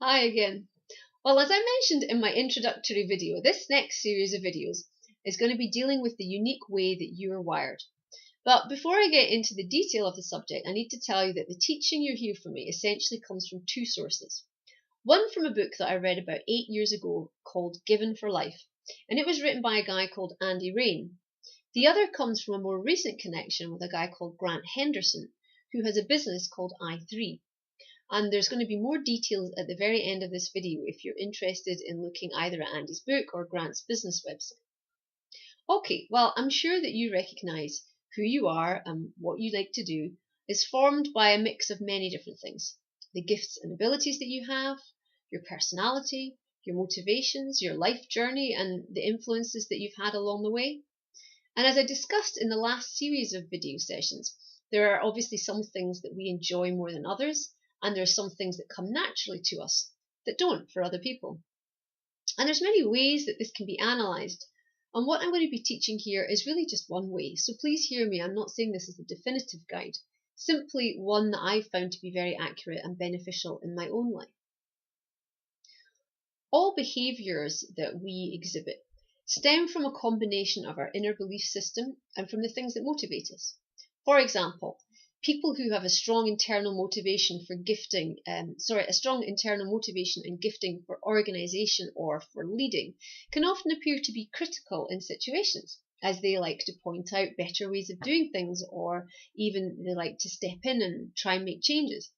Hi again. Well, as I mentioned in my introductory video, this next series of videos is going to be dealing with the unique way that you are wired. But before I get into the detail of the subject, I need to tell you that the teaching you hear from me essentially comes from two sources. One from a book that I read about 8 years ago called Given for Life, and it was written by a guy called Andy Rain. The other comes from a more recent connection with a guy called Grant Henderson, who has a business called i3. And there's going to be more details at the very end of this video if you're interested in looking either at Andy's book or Grant's business website. Okay, well, I'm sure that you recognize who you are and what you like to do is formed by a mix of many different things. The gifts and abilities that you have, your personality, your motivations, your life journey, and the influences that you've had along the way. And as I discussed in the last series of video sessions, there are obviously some things that we enjoy more than others, and there are some things that come naturally to us that don't for other people. And there's many ways that this can be analysed. And what I'm going to be teaching here is really just one way. So please hear me, I'm not saying this is a definitive guide, simply one that I've found to be very accurate and beneficial in my own life. All behaviours that we exhibit stem from a combination of our inner belief system and from the things that motivate us. For example, people who have a strong internal motivation for gifting, a strong internal motivation and gifting for organisation or for leading can often appear to be critical in situations, as they like to point out better ways of doing things, or even they like to step in and try and make changes.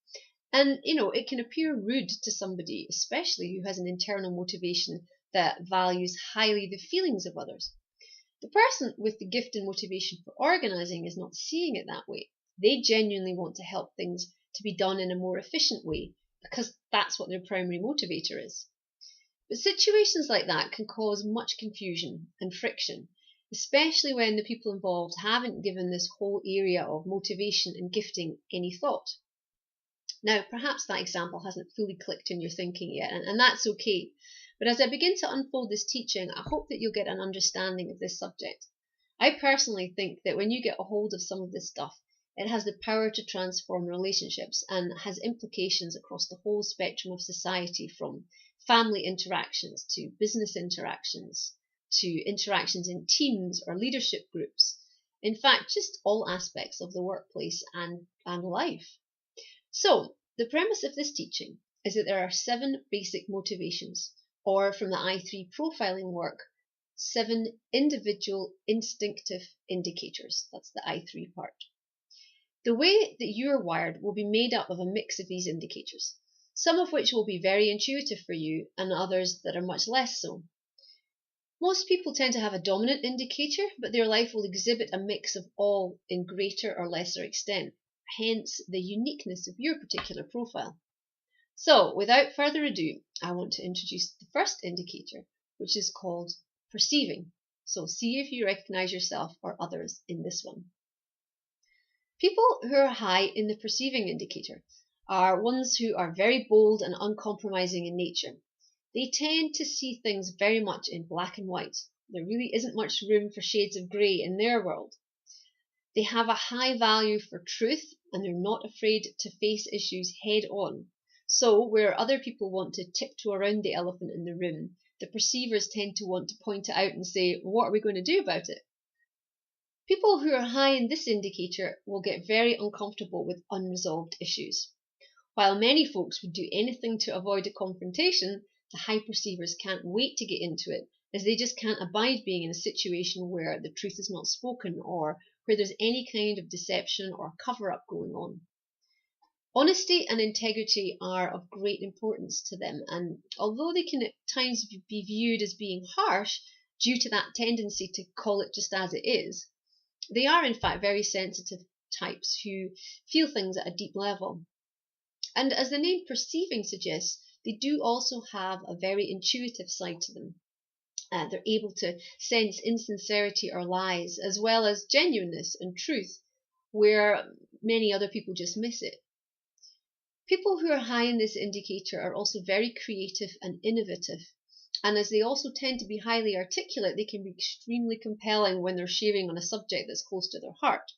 And, it can appear rude to somebody, especially who has an internal motivation that values highly the feelings of others. The person with the gift and motivation for organising is not seeing it that way. They genuinely want to help things to be done in a more efficient way because that's what their primary motivator is. But situations like that can cause much confusion and friction, especially when the people involved haven't given this whole area of motivation and gifting any thought. Now, perhaps that example hasn't fully clicked in your thinking yet, and that's okay. But as I begin to unfold this teaching, I hope that you'll get an understanding of this subject. I personally think that when you get a hold of some of this stuff, it has the power to transform relationships and has implications across the whole spectrum of society, from family interactions to business interactions to interactions in teams or leadership groups. In fact, just all aspects of the workplace and life. So, the premise of this teaching is that there are 7 basic motivations, or from the i3 profiling work, 7 individual instinctive indicators. That's the i3 part. The way that you're wired will be made up of a mix of these indicators, some of which will be very intuitive for you and others that are much less so. Most people tend to have a dominant indicator, but their life will exhibit a mix of all in greater or lesser extent, hence the uniqueness of your particular profile. So, without further ado, I want to introduce the first indicator, which is called perceiving. So see if you recognize yourself or others in this one. People who are high in the perceiving indicator are ones who are very bold and uncompromising in nature. They tend to see things very much in black and white. There really isn't much room for shades of grey in their world. They have a high value for truth, and they're not afraid to face issues head on. So, where other people want to tiptoe around the elephant in the room, the perceivers tend to want to point it out and say, what are we going to do about it? People who are high in this indicator will get very uncomfortable with unresolved issues. While many folks would do anything to avoid a confrontation, the high perceivers can't wait to get into it, as they just can't abide being in a situation where the truth is not spoken or where there's any kind of deception or cover-up going on. Honesty and integrity are of great importance to them, and although they can at times be viewed as being harsh due to that tendency to call it just as it is, they are in fact very sensitive types who feel things at a deep level. And as the name perceiving suggests, they do also have a very intuitive side to them. They're able to sense insincerity or lies, as well as genuineness and truth, where many other people just miss it. People who are high in this indicator are also very creative and innovative, and as they also tend to be highly articulate, they can be extremely compelling when they're sharing on a subject that's close to their heart.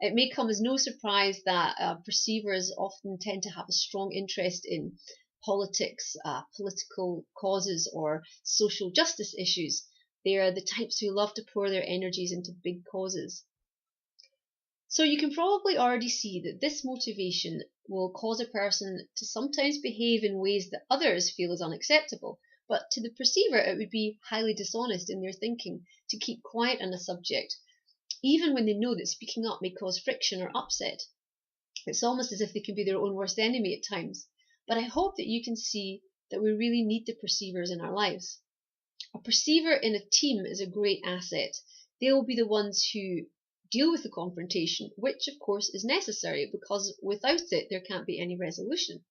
It may come as no surprise that perceivers often tend to have a strong interest in politics, political causes, or social justice issues. They are the types who love to pour their energies into big causes. So you can probably already see that this motivation will cause a person to sometimes behave in ways that others feel is unacceptable, but to the perceiver it would be highly dishonest in their thinking to keep quiet on a subject, even when they know that speaking up may cause friction or upset. It's almost as if they can be their own worst enemy at times. But I hope that you can see that we really need the perceivers in our lives. A perceiver in a team is a great asset. They will be the ones who deal with the confrontation, which of course is necessary because without it there can't be any resolution.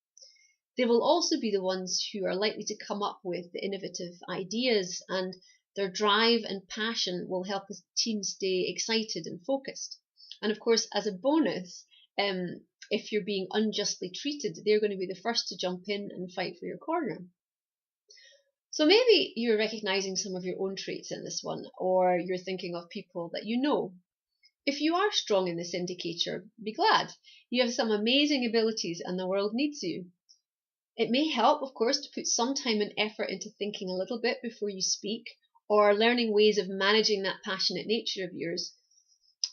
They will also be the ones who are likely to come up with the innovative ideas, and their drive and passion will help the team stay excited and focused. And of course, as a bonus, if you're being unjustly treated, they're going to be the first to jump in and fight for your corner. So maybe you're recognizing some of your own traits in this one, or you're thinking of people that you know. If you are strong in this indicator, be glad. You have some amazing abilities and the world needs you. It may help, of course, to put some time and effort into thinking a little bit before you speak, or learning ways of managing that passionate nature of yours.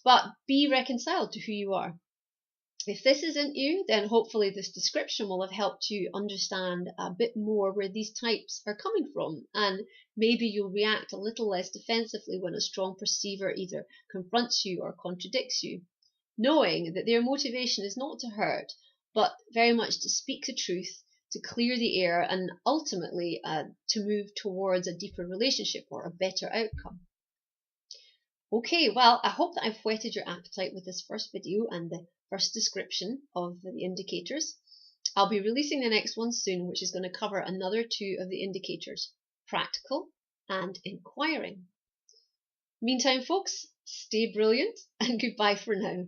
But be reconciled to who you are. If this isn't you, then hopefully this description will have helped you understand a bit more where these types are coming from, and maybe you'll react a little less defensively when a strong perceiver either confronts you or contradicts you, knowing that their motivation is not to hurt, but very much to speak the truth, to clear the air, and ultimately to move towards a deeper relationship or a better outcome. Okay, well, I hope that I've whetted your appetite with this first video and the first description of the indicators. I'll be releasing the next one soon, which is going to cover another two of the indicators, practical and inquiring. Meantime, folks, stay brilliant and goodbye for now.